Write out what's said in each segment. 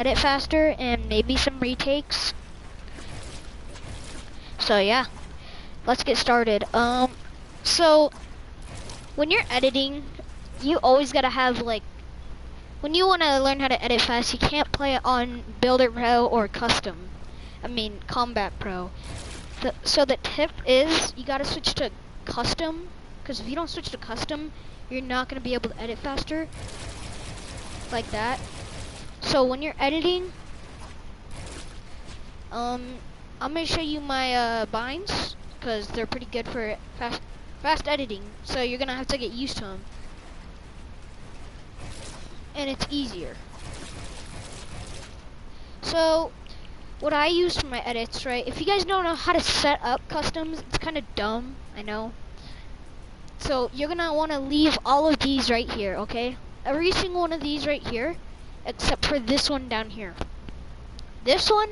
edit faster and maybe some retakes. So yeah, let's get started. So when you're editing, you always gotta have like, when you wanna learn how to edit fast, you can't play it on Builder Pro or Combat Pro. So the tip is you gotta switch to custom, because if you don't switch to custom, you're not gonna be able to edit faster like that. So when you're editing, I'm gonna show you my binds, because they're pretty good for fast editing. So you're gonna have to get used to them, and it's easier. So what I use for my edits, right? If you guys don't know how to set up customs, it's kind of dumb, I know. So you're gonna want to leave all of these right here, okay? Every single one of these right here, except for this one down here. This one.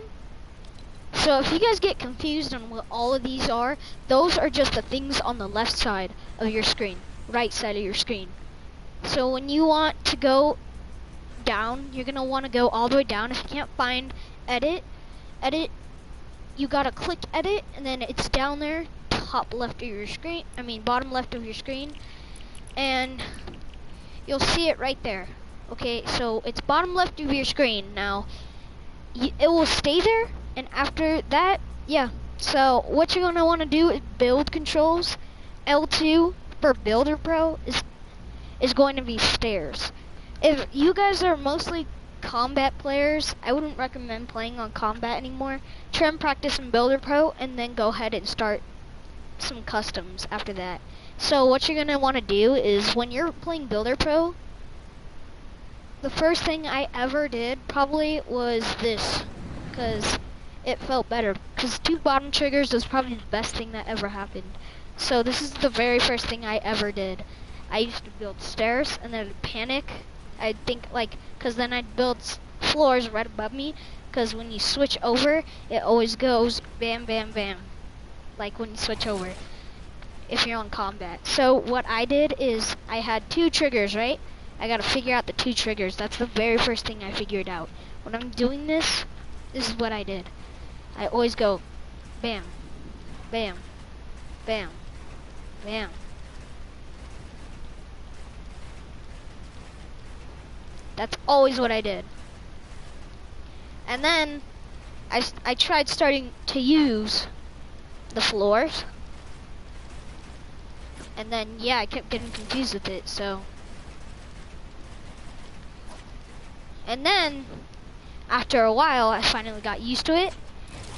So if you guys get confused on what all of these are, those are just the things on the left side of your screen, right side of your screen. So when you want to go down, you're gonna want to go all the way down. If you can't find edit, you gotta click edit, and then it's down there, top left of your screen, bottom left of your screen, and you'll see it right there. Okay, so it's bottom left of your screen. Now it will stay there, and after that, yeah, so what you're gonna want to do is build controls. L2 for Builder Pro is going to be stairs. If you guys are mostly combat players, I wouldn't recommend playing on combat anymore. Try and practice in Builder Pro, and then go ahead and start some customs after that. So what you're gonna want to do is, when you're playing Builder Pro, the first thing I ever did probably was this, because it felt better, because 2 bottom triggers was probably the best thing that ever happened. So this is the very first thing I ever did. I used to build stairs, and then I'd panic. I'd think, like, because then I'd build floors right above me, because when you switch over, it always goes bam, bam, bam, like when you switch over, if you're on combat. So what I did is, I had 2 triggers, right? I gotta figure out the 2 triggers. That's the very first thing I figured out. When I'm doing this is what I did. I always go bam, bam, bam, bam. That's always what I did. And then I tried starting to use the floors, and then yeah, I kept getting confused with it. So, and then after a while, I finally got used to it.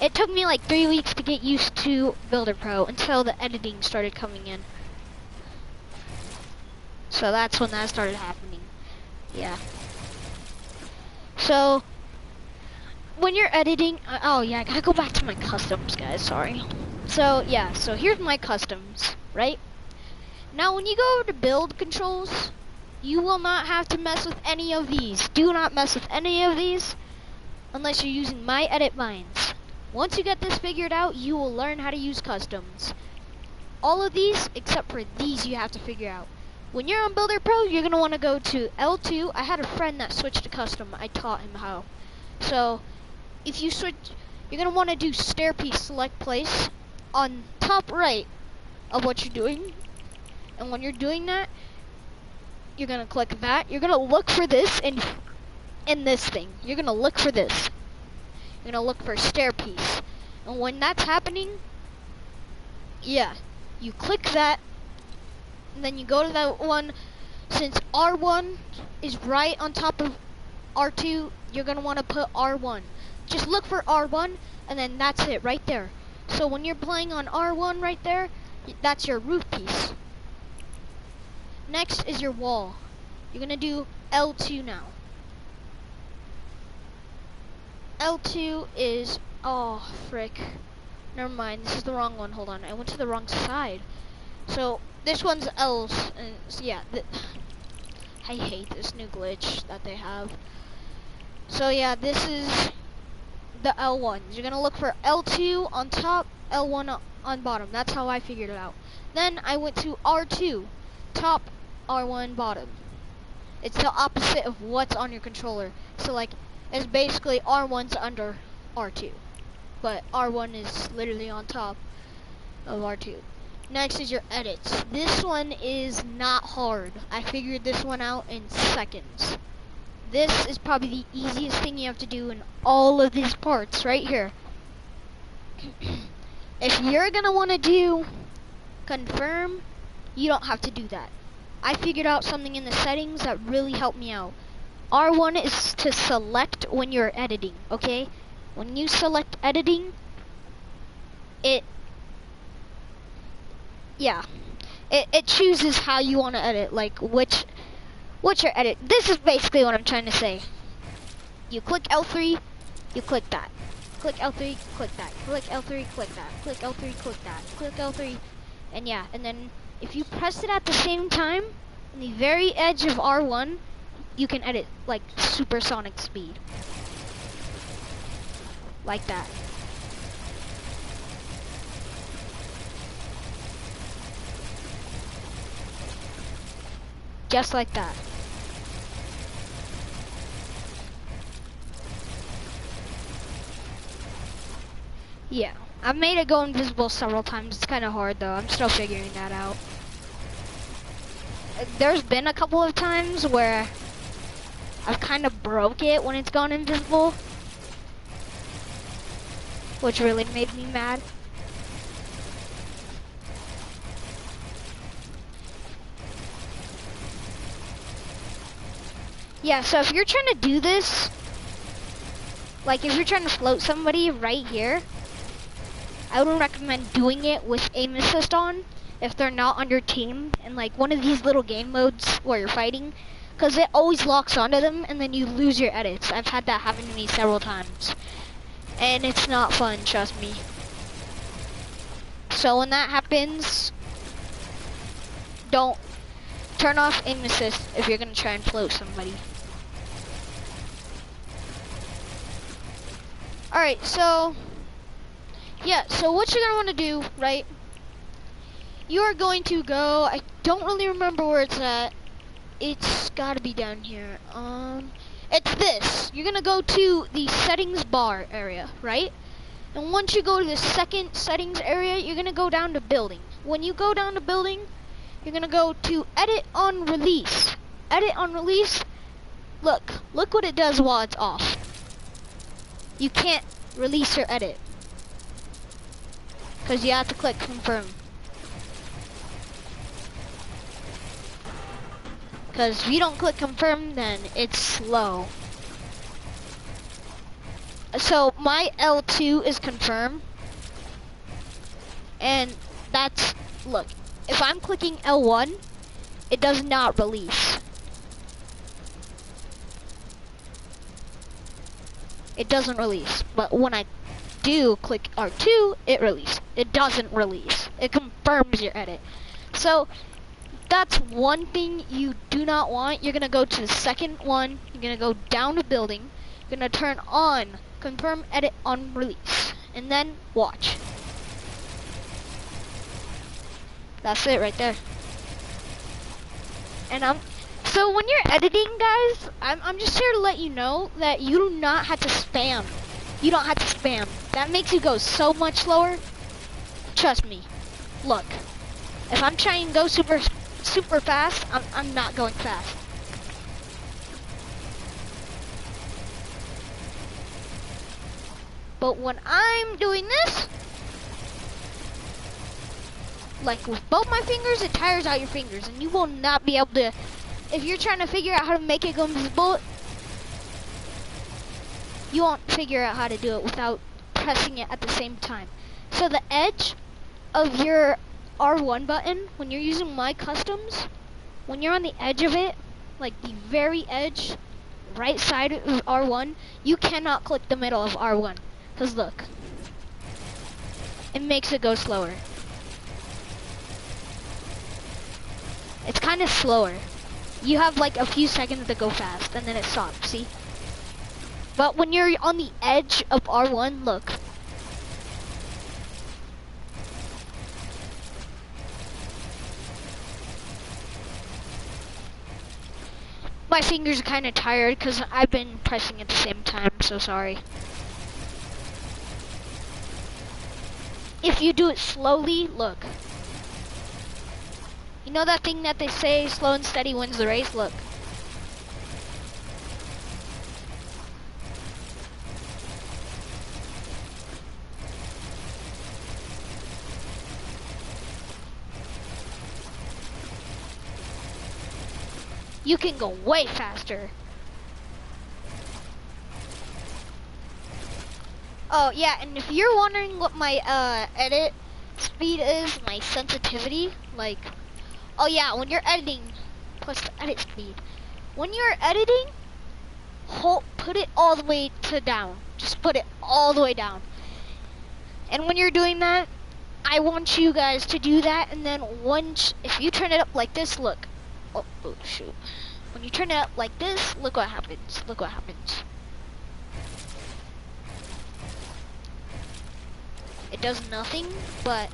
It took me like 3 weeks to get used to Builder Pro, until the editing started coming in. So that's when that started happening. Yeah. So when you're editing, oh yeah, I gotta go back to my customs, guys, sorry. So yeah, so here's my customs, right? Now when you go to build controls, you will not have to mess with any of these. Do not mess with any of these unless you're using my edit binds. Once you get this figured out, you will learn how to use customs. All of these, except for these, you have to figure out. When you're on Builder Pro, you're gonna want to go to L2. I had a friend that switched to custom. I taught him how. So if you switch, you're gonna want to do stair piece select place on top right of what you're doing. And when you're doing that, you're gonna click that. You're gonna look for this in this thing. You're gonna look for this. You're gonna look for stair piece. And when that's happening, yeah, you click that, and then you go to that one. Since R1 is right on top of R2, you're gonna want to put R1. Just look for R1, and then that's it right there. So when you're playing on R1 right there, that's your roof piece. Next is your wall. You're gonna do L2 now. L2 is, oh frick, never mind, this is the wrong one. Hold on, I went to the wrong side. So this one's L's, and so yeah, I hate this new glitch that they have. So yeah, this is the L1. You're gonna look for L2 on top, L1 on bottom. That's how I figured it out. Then I went to R2, top, R1, bottom. It's the opposite of what's on your controller. So like, is basically R1's under R2. But R1 is literally on top of R2. Next is your edits. This one is not hard. I figured this one out in seconds. This is probably the easiest thing you have to do in all of these parts right here. If you're gonna want to do confirm, you don't have to do that. I figured out something in the settings that really helped me out. R1 is to select when you're editing, okay? When you select editing, it chooses how you want to edit, like what's your edit. This is basically what I'm trying to say. You click L3, you click that. Click L3, click that. Click L3, click that. Click L3, click that. Click L3, and yeah, and then if you press it at the same time, on the very edge of R1, you can edit like supersonic speed. Like that. Just like that. Yeah, I've made it go invisible several times. It's kind of hard though. I'm still figuring that out. There's been a couple of times where I've kind of broke it when it's gone invisible, which really made me mad. Yeah, so if you're trying to do this, like if you're trying to float somebody right here, I would recommend doing it with aim assist on if they're not on your team in like one of these little game modes where you're fighting, because it always locks onto them and then you lose your edits. I've had that happen to me several times, and it's not fun, trust me. So when that happens, don't turn off aim assist if you're gonna try and float somebody. Alright, so yeah, so what you're gonna want to do, right? You are going to go, I don't really remember where it's at. It's gotta be down here. It's this. You're gonna go to the settings bar area, right? And once you go to the second settings area, you're gonna go down to building. When you go down to building, you're gonna go to edit on release. Edit on release. Look what it does while it's off. You can't release your edit, because you have to click confirm. Because if you don't click confirm, then it's slow. So my L2 is confirm. And that's, look, if I'm clicking L1, it does not release. It doesn't release. But when I do click R2, it releases. It doesn't release. It confirms your edit. So that's one thing you do not want. You're gonna go to the second one. You're gonna go down to building. You're gonna turn on confirm edit on release, and then watch. That's it right there. And so when you're editing, guys, I'm just here to let you know that you do not have to spam. You don't have to spam. That makes you go so much slower. Trust me. Look, if I'm trying to go super fast, I'm not going fast. But when I'm doing this, like with both my fingers, it tires out your fingers, and you will not be able to, if you're trying to figure out how to make it go invisible, you won't figure out how to do it without pressing it at the same time. So the edge of your R1 button, when you're using my customs, when you're on the edge of it, like the very edge, right side of R1, you cannot click the middle of R1. Because look, it makes it go slower. It's kind of slower. You have like a few seconds to go fast, and then it stops, see? But when you're on the edge of R1, look. My my fingers are kind of tired because I've been pressing at the same time, so sorry. If you do it slowly, look. You know that thing that they say, slow and steady wins the race? Look. You can go way faster. Oh yeah, and if you're wondering what my edit speed is, my sensitivity, like, oh yeah, when you're editing, plus the edit speed. When you're editing, put it all the way to down. Just put it all the way down. And when you're doing that, I want you guys to do that, and then if you turn it up like this, look. Oh shoot. When you turn it up like this, look what happens. Look what happens. It does nothing, but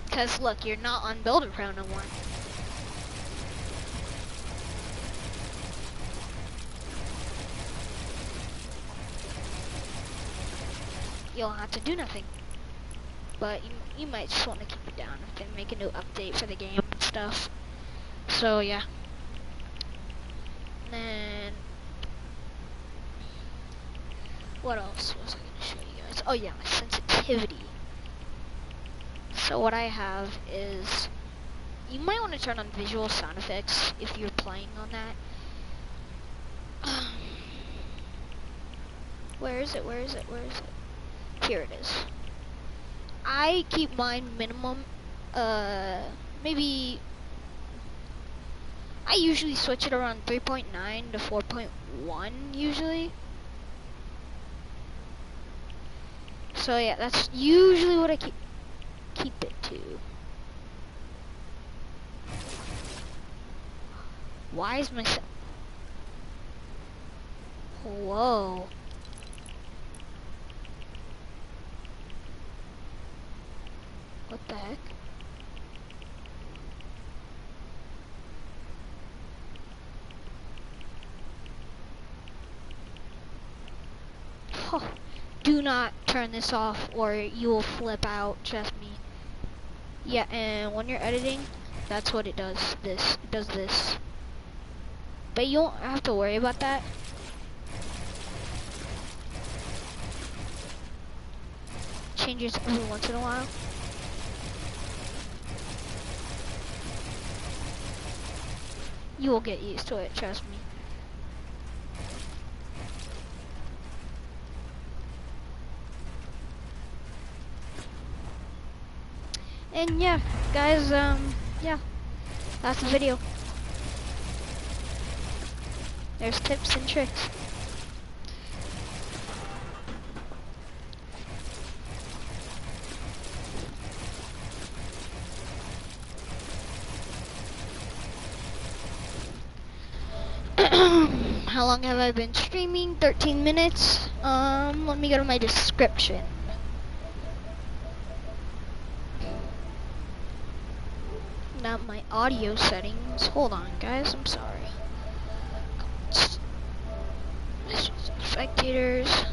because look, you're not on Builder Pro no more. You don't have to do nothing. But you might just want to keep it down if they make a new update for the game and stuff. So yeah. And what else was I gonna show you guys? Oh yeah, my sensitivity. So what I have is, you might want to turn on visual sound effects if you're playing on that. Where is it? Where is it? Where is it? Here it is. I keep mine minimum, maybe, I usually switch it around 3.9 to 4.1 usually. So yeah, that's usually what I keep it to. Why is my whoa. What the heck? Oh, do not turn this off or you will flip out, trust me. Yeah, and when you're editing, that's what it does. It does this. But you don't have to worry about that. Changes every once in a while. You will get used to it, trust me. And yeah, guys, yeah, that's the video. There's tips and tricks. How long have I been streaming? 13 minutes. Let me go to my description. Not my audio settings. Hold on, guys. I'm sorry. Spectators.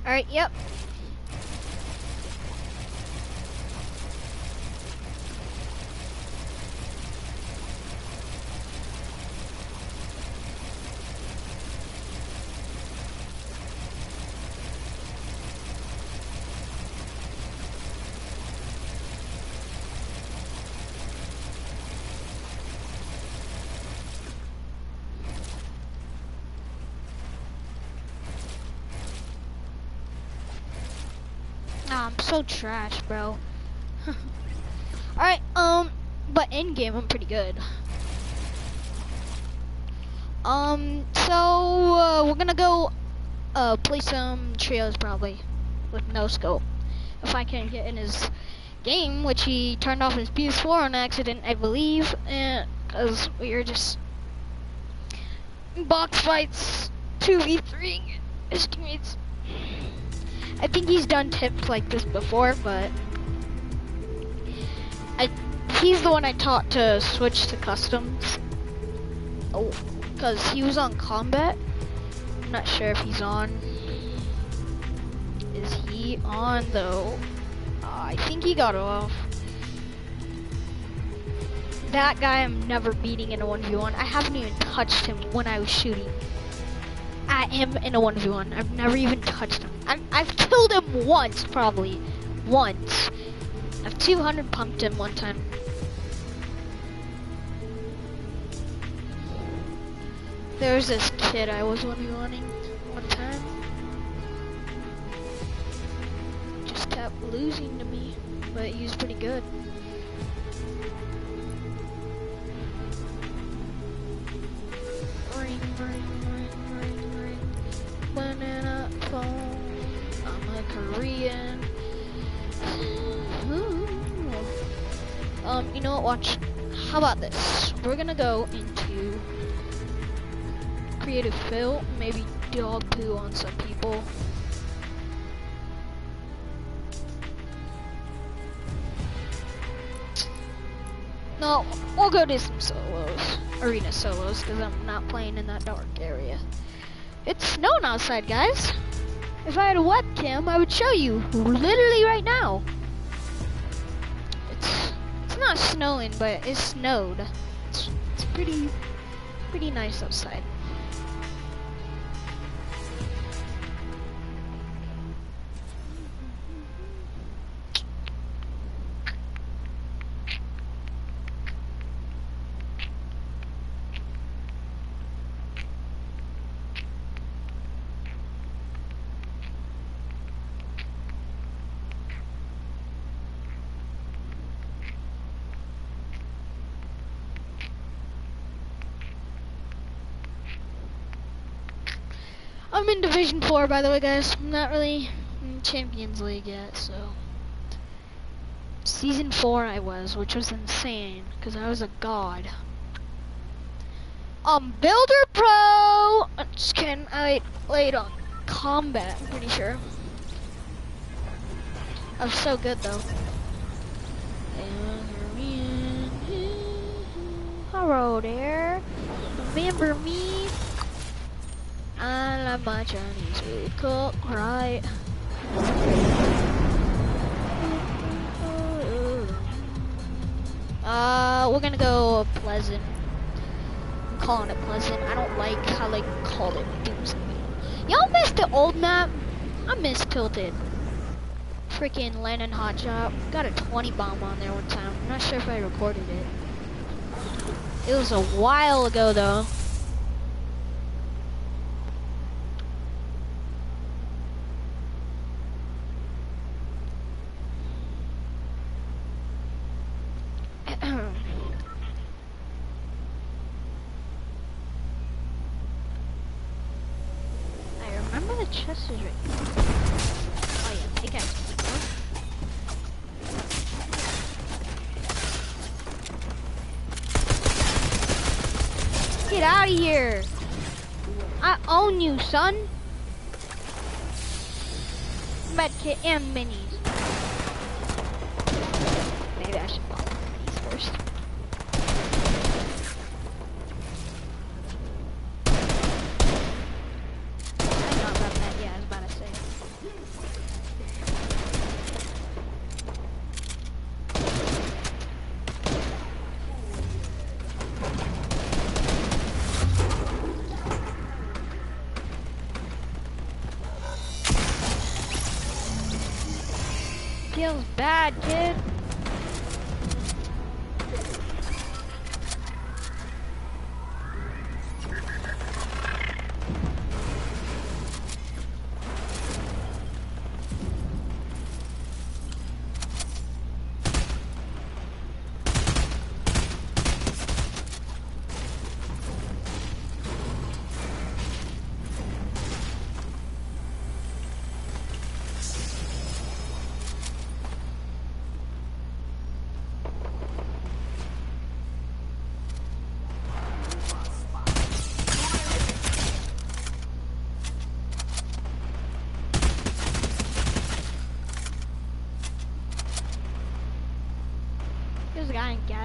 Alright, yep. I'm so trash, bro. in game I'm pretty good. So we're gonna go play some trios probably with no scope. If I can get in his game, which he turned off his PS4 on accident, I believe, because we are just box fights 2v3 his teammates. I think he's done tips like this before, but he's the one I taught to switch to customs. Oh, because he was on combat. I'm not sure if he's on. Is he on though? I think he got off. That guy I'm never beating in a 1v1. I haven't even touched him when I was shooting at him in a 1v1. I've never even touched him. I've killed him once, probably. Once. I've 200 pumped him one time. There was this kid I was 1v1ing one time. Just kept losing to me, but he was pretty good. Ring, ring, ring, ring, ring. Banana phone. I'm a Korean. You know what? Watch. How about this? We're gonna go into creative fill, maybe dog poo on some people. No, we'll go do some solos, arena solos, because I'm not playing in that dark area. It's snowing outside, guys. If I had a webcam, I would show you literally right now. It's not snowing, but it snowed. It's pretty nice outside. I'm in Division 4, by the way, guys. I'm not really in Champions League yet, so. Season 4 I was, which was insane, because I was a god. Builder Pro! I'm just kidding, I played on combat, I'm pretty sure. I was so good, though. Hello there. Remember me? I love my Chinese food cook, right? We're gonna go Pleasant. I'm calling it Pleasant. I don't like how they called it Doomsday. Y'all missed the old map? I miss Tilted. Freaking Lennon Hotshot. Got a 20 bomb on there one time. I'm not sure if I recorded it. It was a while ago though. Chest is right. Oh yeah, take out. Get out of here! I own you, son. Medkit and minis. Maybe I should follow the minis first. Feels bad, kid.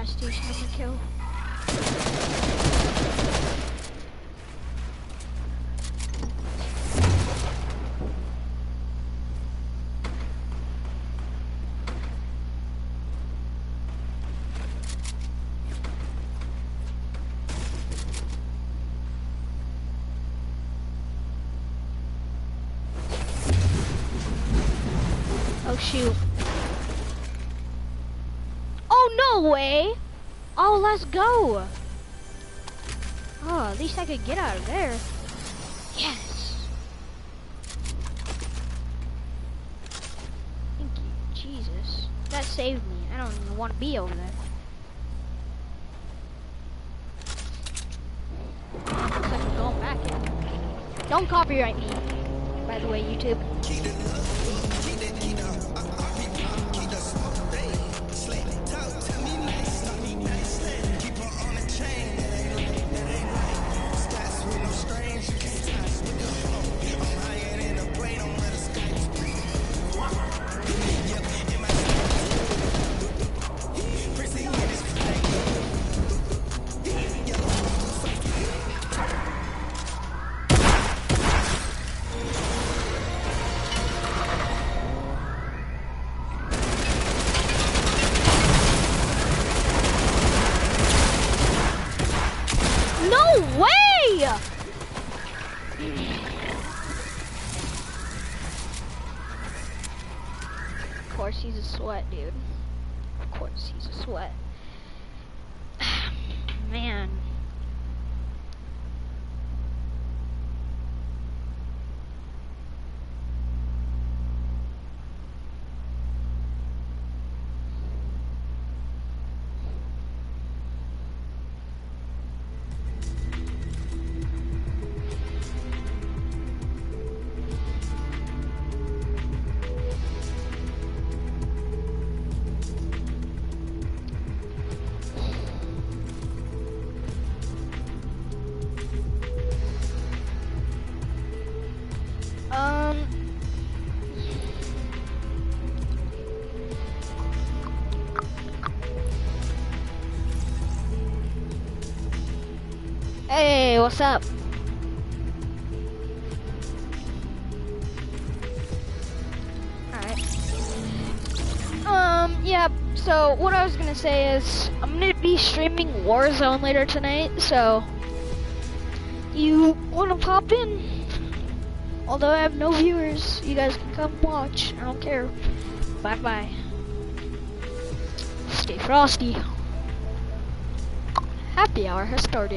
gas station I'm gonna kill. Oh shoot. Oh no way! Oh, let's go! Oh, at least I could get out of there. Yes! Thank you, Jesus. That saved me. I don't even want to be over there. Looks like I'm going back in. Don't copyright me, by the way, YouTube. Of course he's a sweat, dude. Of course he's a sweat. Man. Hey, what's up? Alright. Yeah, so what I was gonna say is I'm gonna be streaming Warzone later tonight, so you wanna pop in? Although I have no viewers, you guys can come watch. I don't care. Bye bye. Stay frosty. Happy hour has started.